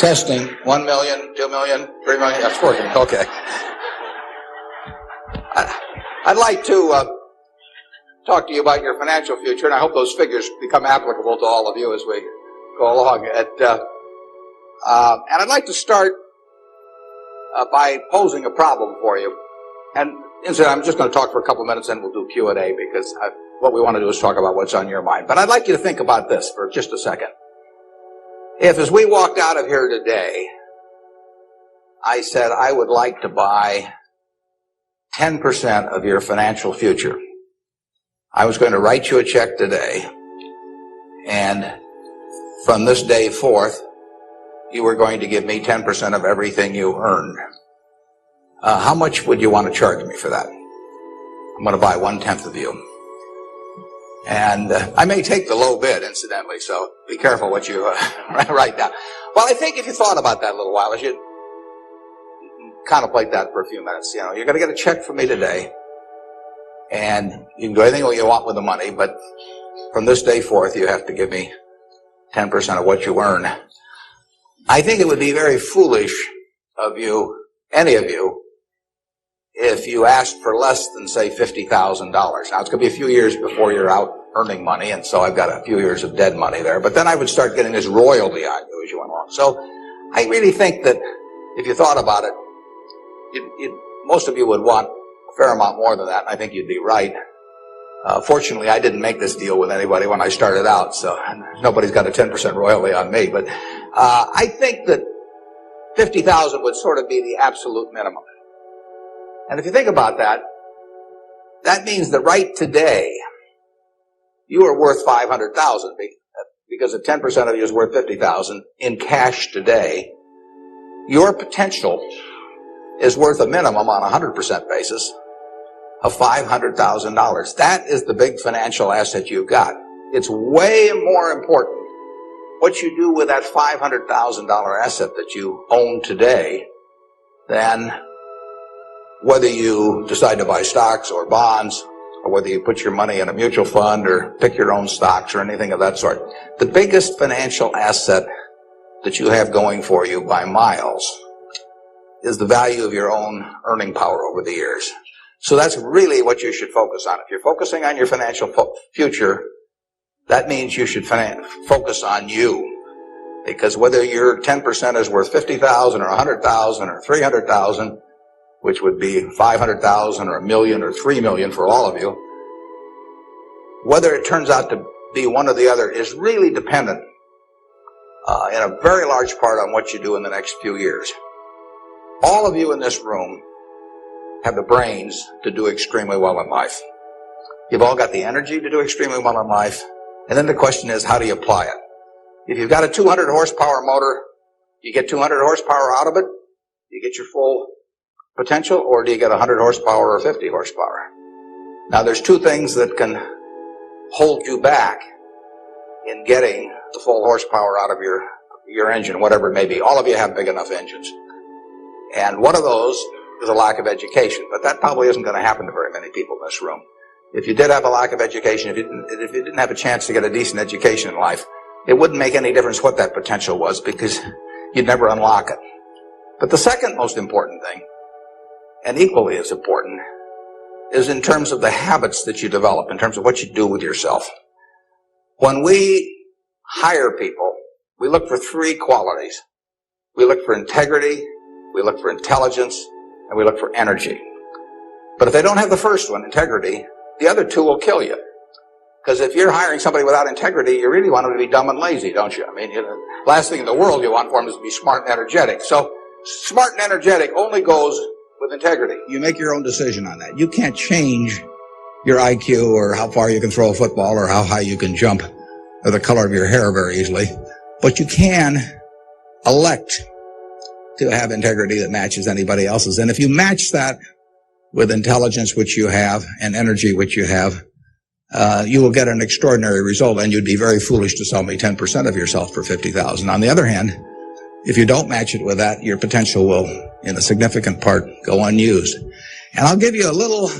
Testing. 1 million, 2 million, 3 million. That's working. Okay. I'd like to talk to you about your financial future, and I hope those figures become applicable to all of you as we go along. And I'd like to start by posing a problem for you. And incidentally, I'm just going to talk for a couple of minutes, and we'll do Q&A, because what we want to do is talk about what's on your mind. But I'd like you to think about this for just a second. If, as we walked out of here today, I said I would like to buy 10% of your financial future, I was going to write you a check today, and from this day forth, you were going to give me 10% of everything you earned. How much would you want to charge me for that? I'm going to buy 1/10 of you. And I may take the low bid, incidentally, so be careful what you write down. Well, I think if you thought about that a little while, as you contemplate that for a few minutes, you're going to get a check from me today, and you can do anything you want with the money, but from this day forth, you have to give me 10% of what you earn. I think it would be very foolish of you, any of you, if you asked for less than, say, $50,000. Now, it's going to be a few years before you're out earning money, and so I've got a few years of dead money there. But then I would start getting this royalty on you as you went along. So I really think that if you thought about it, most of you would want a fair amount more than that, and I think you'd be right. Fortunately, I didn't make this deal with anybody when I started out, so nobody's got a 10% royalty on me. But I think that $50,000 would sort of be the absolute minimum. And if you think about that, that means that right today, you are worth $500,000 because if 10% of you is worth $50,000 in cash today, your potential is worth a minimum on a 100% basis of $500,000. That is the big financial asset you've got. It's way more important what you do with that $500,000 asset that you own today than whether you decide to buy stocks or bonds, or whether you put your money in a mutual fund or pick your own stocks or anything of that sort. The biggest financial asset that you have going for you by miles is the value of your own earning power over the years. So that's really what you should focus on. If you're focusing on your financial future, that means you should focus on you. Because whether your 10% is worth $50,000 or $100,000 or $300,000, which would be $500,000 or $1 million or $3 million for all of you, whether it turns out to be one or the other is really dependent in a very large part on what you do in the next few years. All of you in this room have the brains to do extremely well in life. You've all got the energy to do extremely well in life, and then the question is, how do you apply it? If you've got a 200 horsepower motor, you get 200 horsepower out of it, you get your full potential, or do you get 100 horsepower or 50 horsepower? Now, there's two things that can hold you back in getting the full horsepower out of your engine, whatever it may be. All of you have big enough engines. And one of those is a lack of education, but that probably isn't going to happen to very many people in this room. If you did have a lack of education, if you didn't have a chance to get a decent education in life, it wouldn't make any difference what that potential was, because you'd never unlock it. But the second most important thing, and equally as important, is in terms of the habits that you develop, in terms of what you do with yourself. When we hire people, we look for three qualities. We look for integrity, we look for intelligence, and we look for energy. But if they don't have the first one, integrity, the other two will kill you. Because if you're hiring somebody without integrity, you really want them to be dumb and lazy, don't you? I mean, last thing in the world you want for them is to be smart and energetic. So smart and energetic only goes with integrity. You make your own decision on that. You can't change your IQ or how far you can throw a football or how high you can jump or the color of your hair very easily. But you can elect to have integrity that matches anybody else's. And if you match that with intelligence, which you have, and energy, which you have, you will get an extraordinary result, and you'd be very foolish to sell me 10% of yourself for $50,000. On the other hand, if you don't match it with that, your potential will, in a significant part, go unused. And I'll give you a little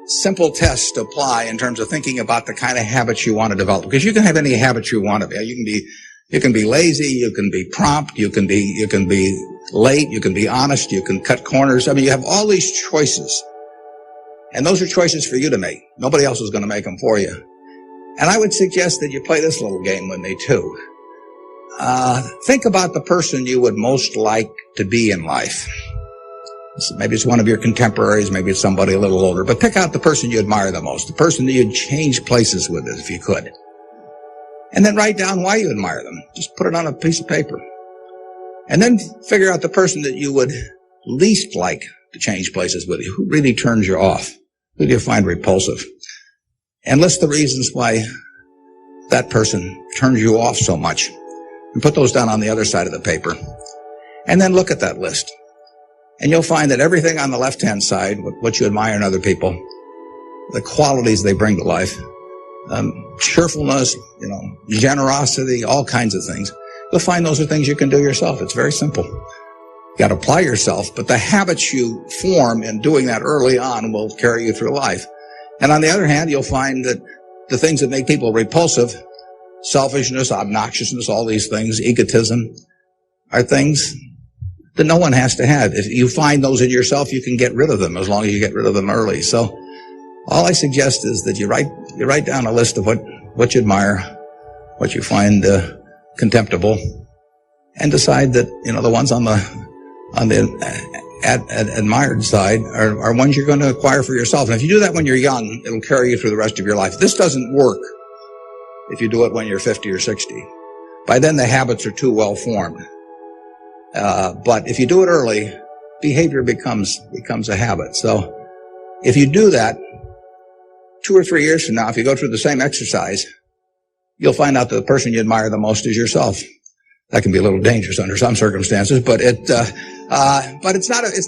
simple test to apply in terms of thinking about the kind of habits you want to develop. Because you can have any habits you want to be. You can be You can be lazy, you can be prompt, you can be late, you can be honest, you can cut corners. I mean, you have all these choices. And those are choices for you to make. Nobody else is going to make them for you. And I would suggest that you play this little game with me too. Think about the person you would most like to be in life. Maybe it's one of your contemporaries, maybe it's somebody a little older, but pick out the person you admire the most, the person that you'd change places with if you could. And then write down why you admire them. Just put it on a piece of paper. And then figure out the person that you would least like to change places with you. Who really turns you off? Who do you find repulsive? And list the reasons why that person turns you off so much. And put those down on the other side of the paper. And then look at that list. And you'll find that everything on the left-hand side, what you admire in other people, the qualities they bring to life, cheerfulness, generosity, all kinds of things. You'll find those are things you can do yourself. It's very simple. You got to apply yourself, but the habits you form in doing that early on will carry you through life. And on the other hand, you'll find that the things that make people repulsive, selfishness, obnoxiousness, all these things, egotism, are things that no one has to have. If you find those in yourself, you can get rid of them as long as you get rid of them early. So all I suggest is that you write down a list of what you admire, what you find contemptible, and decide that the ones on the admired side are ones you're going to acquire for yourself. And if you do that when you're young, it'll carry you through the rest of your life. This doesn't work if you do it when you're 50 or 60. By then the habits are too well formed. But if you do it early, behavior becomes a habit. So if you do that, 2 or 3 years from now, if you go through the same exercise, you'll find out that the person you admire the most is yourself. That can be a little dangerous under some circumstances, but it's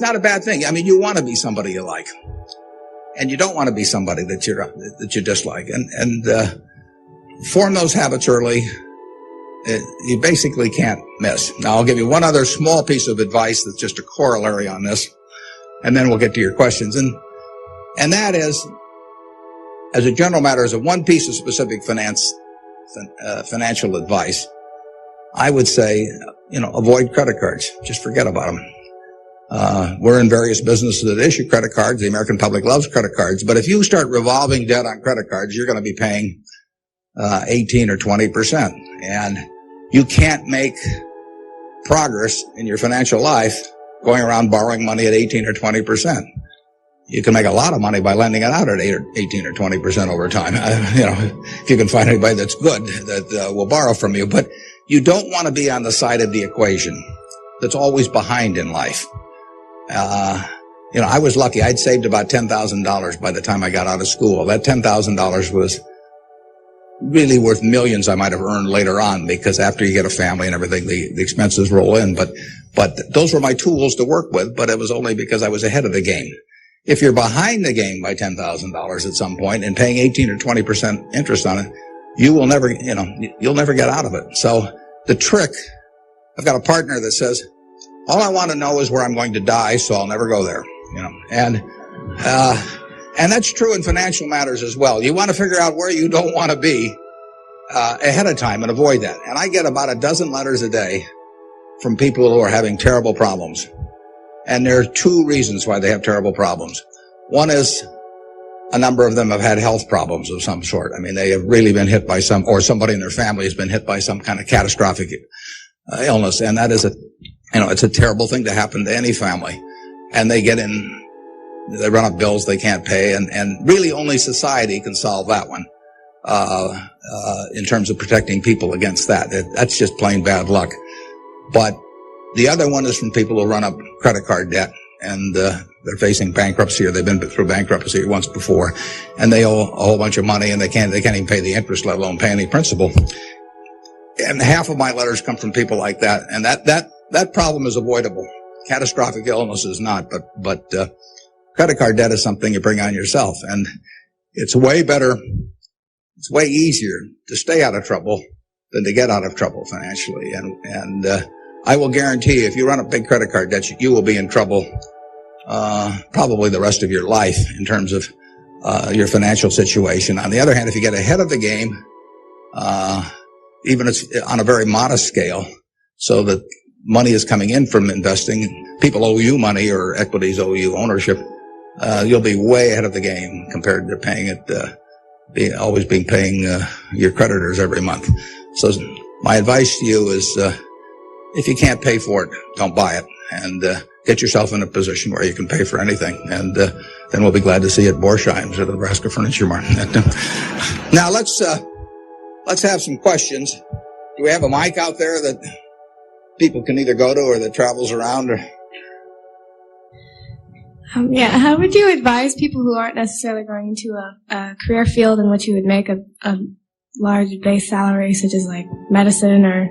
not a bad thing. I mean, you want to be somebody you like, and you don't want to be somebody that you dislike, and form those habits early. You basically can't miss. Now, I'll give you one other small piece of advice that's just a corollary on this, and then we'll get to your questions. And that is, as a general matter, as a one piece of specific financial advice, I would say, avoid credit cards. Just forget about them. We're in various businesses that issue credit cards. The American public loves credit cards. But if you start revolving debt on credit cards, you're going to be paying 18 or 20%. And you can't make progress in your financial life going around borrowing money at 18 or 20%. You can make a lot of money by lending it out at 18 or 20% over time. If you can find anybody that's good that will borrow from you. But you don't want to be on the side of the equation that's always behind in life. I was lucky. I'd saved about $10,000 by the time I got out of school. That $10,000 was really worth millions I might have earned later on, because after you get a family and everything, the expenses roll in. But those were my tools to work with, but it was only because I was ahead of the game. If you're behind the game by $10,000 at some point and paying 18 or 20% interest on it, you will never, you'll never get out of it. So the trick, I've got a partner that says, all I want to know is where I'm going to die, so I'll never go there, and that's true in financial matters as well. You want to figure out where you don't want to be, ahead of time and avoid that. And I get about a dozen letters a day from people who are having terrible problems. And there are 2 reasons why they have terrible problems. One is a number of them have had health problems of some sort. I mean, they have really been hit by or somebody in their family has been hit by some kind of catastrophic illness. And that is it's a terrible thing to happen to any family. And they run up bills they can't pay. And really only society can solve that one, in terms of protecting people against that. That's just plain bad luck. But the other one is from people who run up credit card debt, and they're facing bankruptcy, or they've been through bankruptcy once before, and they owe a whole bunch of money, and they can't even pay the interest, let alone pay any principal. And half of my letters come from people like that, and that problem is avoidable. Catastrophic illness is not, but credit card debt is something you bring on yourself, and it's way easier to stay out of trouble than to get out of trouble financially. And I will guarantee you, if you run up big credit card debt, you will be in trouble, probably the rest of your life in terms of, your financial situation. On the other hand, if you get ahead of the game, even it's on a very modest scale, so that money is coming in from investing. People owe you money, or equities owe you ownership. You'll be way ahead of the game compared to paying it, paying your creditors every month. So my advice to you is, if you can't pay for it, don't buy it, and get yourself in a position where you can pay for anything. And then we'll be glad to see you at Borsheim's or the Nebraska Furniture Mart. Now let's have some questions. Do we have a mic out there that people can either go to or that travels around? Or how would you advise people who aren't necessarily going into a career field in which you would make a large base salary, such as like medicine or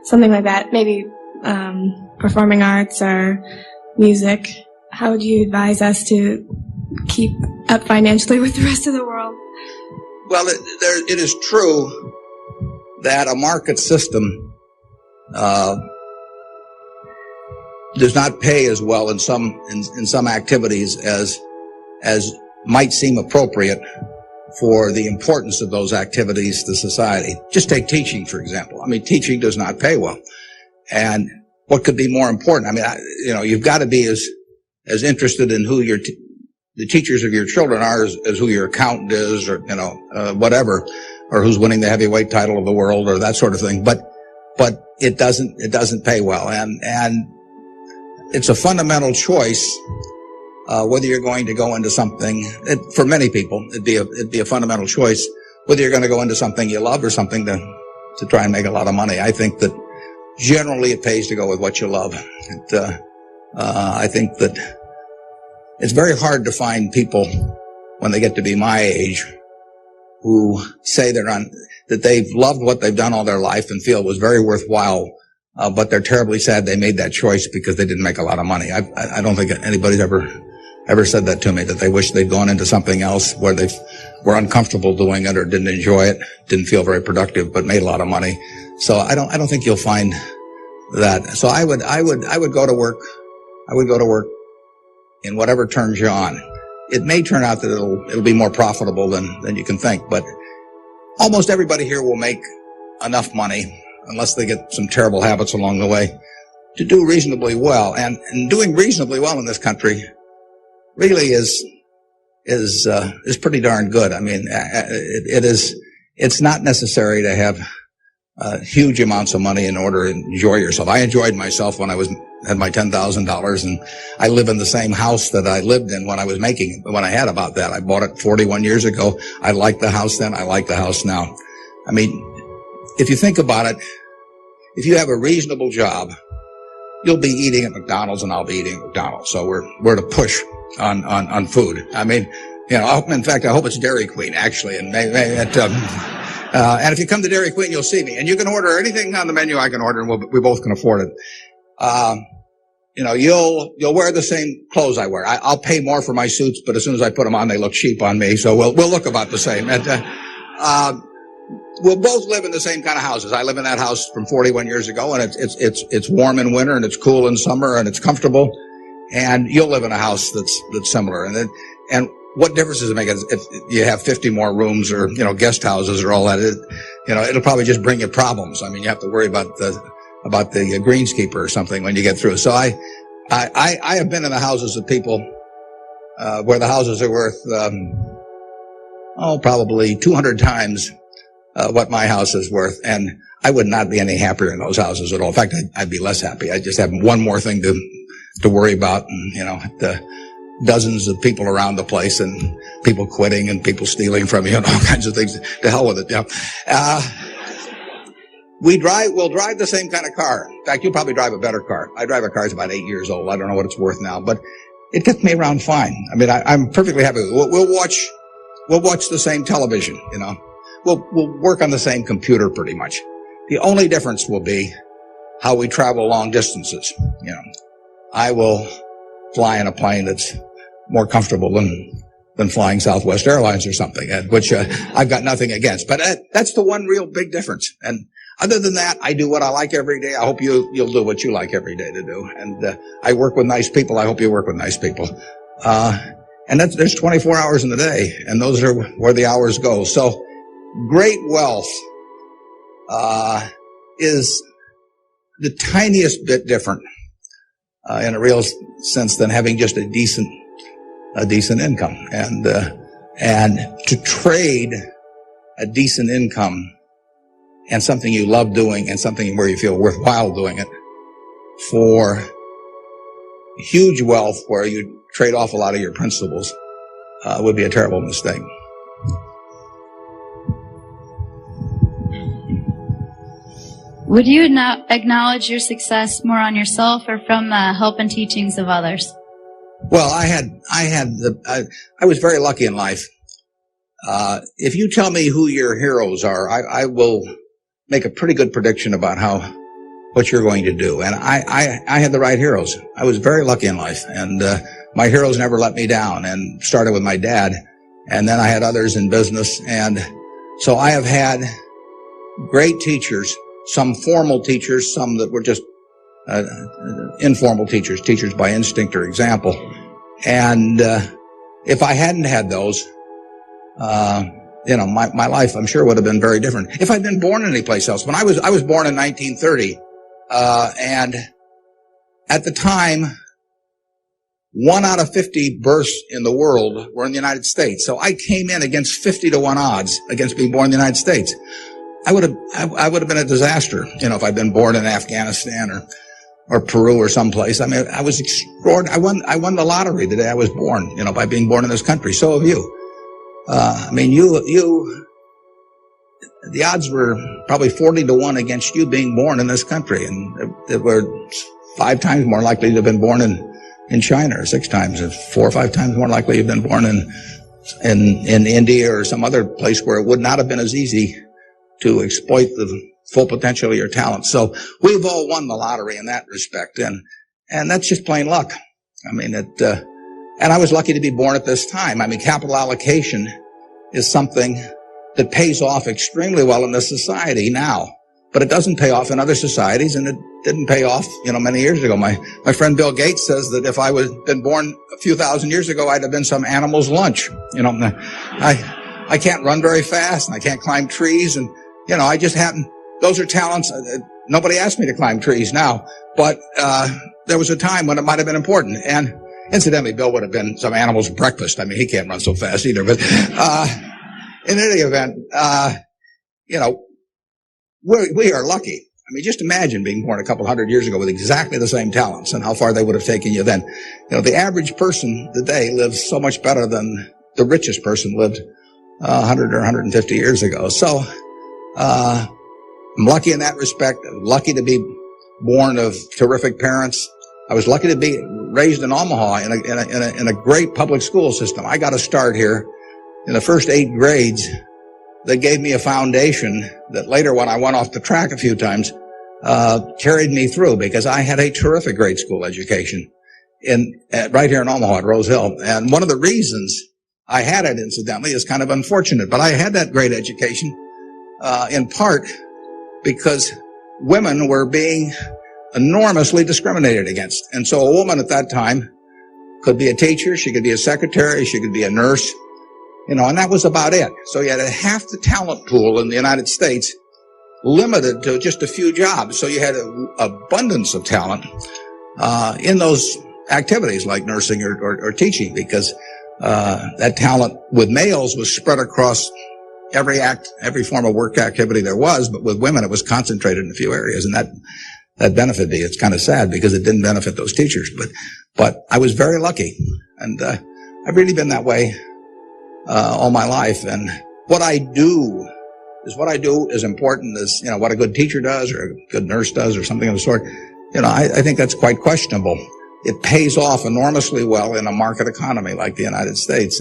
something like that, maybe performing arts or music? How would you advise us to keep up financially with the rest of the world? Well, it is true that a market system does not pay as well in some activities as might seem appropriate for the importance of those activities to society. Just take teaching, for example. I mean, teaching does not pay well. And what could be more important? I mean, you've got to be as interested in who the teachers of your children are as who your accountant is, or, whatever, or who's winning the heavyweight title of the world, or that sort of thing. But it doesn't pay well. And it's a fundamental choice, whether you're going to go into something, for many people, it'd be a fundamental choice, whether you're going to go into something you love or something to try and make a lot of money. I think that generally it pays to go with what you love. I think that it's very hard to find people when they get to be my age who say that they've loved what they've done all their life and feel it was very worthwhile, but they're terribly sad they made that choice because they didn't make a lot of money. I don't think anybody's ever said that to me, that they wish they'd gone into something else where they were uncomfortable doing it or didn't enjoy it, didn't feel very productive, but made a lot of money. So I don't think you'll find that. So I would go to work. I would go to work in whatever turns you on. It may turn out that it'll be more profitable than you can think, but almost everybody here will make enough money, unless they get some terrible habits along the way, to do reasonably well. And doing reasonably well in this country really is pretty darn good. I mean, it's not necessary to have huge amounts of money in order to enjoy yourself. I enjoyed myself when I had my $10,000, and I live in the same house that I lived in when I had about that. I bought it 41 years ago. I liked the house then. I like the house now. I mean, if you think about it, if you have a reasonable job, you'll be eating at McDonald's and I'll be eating at McDonald's. So we're to push on food. I mean, in fact, I hope it's Dairy Queen, actually, and maybe and if you come to Dairy Queen, you'll see me. And you can order anything on the menu I can order, and we both can afford it. You'll wear the same clothes I wear. I'll pay more for my suits, but as soon as I put them on, they look cheap on me. So we'll look about the same. And, we'll both live in the same kind of houses. I live in that house from 41 years ago, and it's warm in winter and it's cool in summer and it's comfortable. And you'll live in a house that's similar. And what difference does it make if you have 50 more rooms or, guest houses or all that? It'll probably just bring you problems. I mean, you have to worry about the greenskeeper or something when you get through. So I have been in the houses of people, where the houses are worth, probably 200 times, what my house is worth. And I would not be any happier in those houses at all. In fact, I'd be less happy. I just have one more thing to worry about. And, the dozens of people around the place and people quitting and people stealing from you and all kinds of things. To hell with it. We'll drive the same kind of car. In fact, you'll probably drive a better car. I drive a car that's about 8 years old. I don't know what it's worth now, but it gets me around fine. I mean, I'm perfectly happy. We'll watch the same television, We'll work on the same computer pretty much. The only difference will be how we travel long distances. I will fly in a plane that's more comfortable than flying Southwest Airlines or something, which I've got nothing against. But that's the one real big difference. And other than that, I do what I like every day. I hope you'll do what you like every day to do. And I work with nice people. I hope you work with nice people. And there's 24 hours in the day, and those are where the hours go. So great wealth is the tiniest bit different in a real sense than having just a decent income. And to trade a decent income and something you love doing and something where you feel worthwhile doing it for huge wealth where you trade off a lot of your principles would be a terrible mistake. Would you acknowledge your success more on yourself or from the help and teachings of others? Well, I was very lucky in life. If you tell me who your heroes are, I will make a pretty good prediction about what you're going to do. And I had the right heroes. I was very lucky in life, and my heroes never let me down, and started with my dad, and then I had others in business. And so I have had great teachers, some formal teachers, some that were just informal teachers by instinct or example. And if I hadn't had those, my life, I'm sure, would have been very different. If I'd been born any place else. When I was born in 1930, and at the time, 1 out of 50 births in the world were in the United States. So I came in against 50-1 odds against being born in the United States. I would have been a disaster, if I'd been born in Afghanistan or Peru or someplace. I mean, I was extraordinary. I won the lottery the day I was born, by being born in this country. So have you. The odds were probably 40-1 against you being born in this country, and it were 5 times more likely to have been born in China, or 6 times, or 4 or 5 times more likely to have been born in India or some other place where it would not have been as easy to exploit the full potential of your talent. So we've all won the lottery in that respect, and that's just plain luck. And I was lucky to be born at this time. Capital allocation is something that pays off extremely well in this society now, but it doesn't pay off in other societies, and it didn't pay off, many years ago. My friend Bill Gates says that if I was been born a few thousand years ago, I'd have been some animal's lunch. I can't run very fast, and I can't climb trees, and I just happen. Those are talents. Nobody asked me to climb trees now, but there was a time when it might have been important. And incidentally, Bill would have been some animal's breakfast. He can't run so fast either. But in any event, we are lucky. Just imagine being born a couple hundred years ago with exactly the same talents and how far they would have taken you then. The average person today lives so much better than the richest person lived 100 or 150 years ago. So I'm lucky in that respect. I'm lucky to be born of terrific parents. I was lucky to be raised in Omaha in a great public school system. I got a start here in the first 8 grades that gave me a foundation that later, when I went off the track a few times, carried me through, because I had a terrific grade school education right here in Omaha at Rose Hill. And one of the reasons I had it, incidentally, is kind of unfortunate, but I had that great education in part because women were being enormously discriminated against. And so a woman at that time could be a teacher, she could be a secretary, she could be a nurse, and that was about it. So you had half the talent pool in the United States limited to just a few jobs. So you had an abundance of talent in those activities like nursing or teaching, because that talent with males was spread across every form of work activity there was, but with women it was concentrated in a few areas, and that benefited me. It's kind of sad because it didn't benefit those teachers, but I was very lucky, and I've really been that way all my life. And what I do is important as what a good teacher does or a good nurse does or something of the sort. I think that's quite questionable. It pays off enormously well in a market economy like the United States,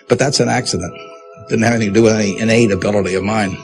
but that's an accident. It didn't have anything to do with any innate ability of mine.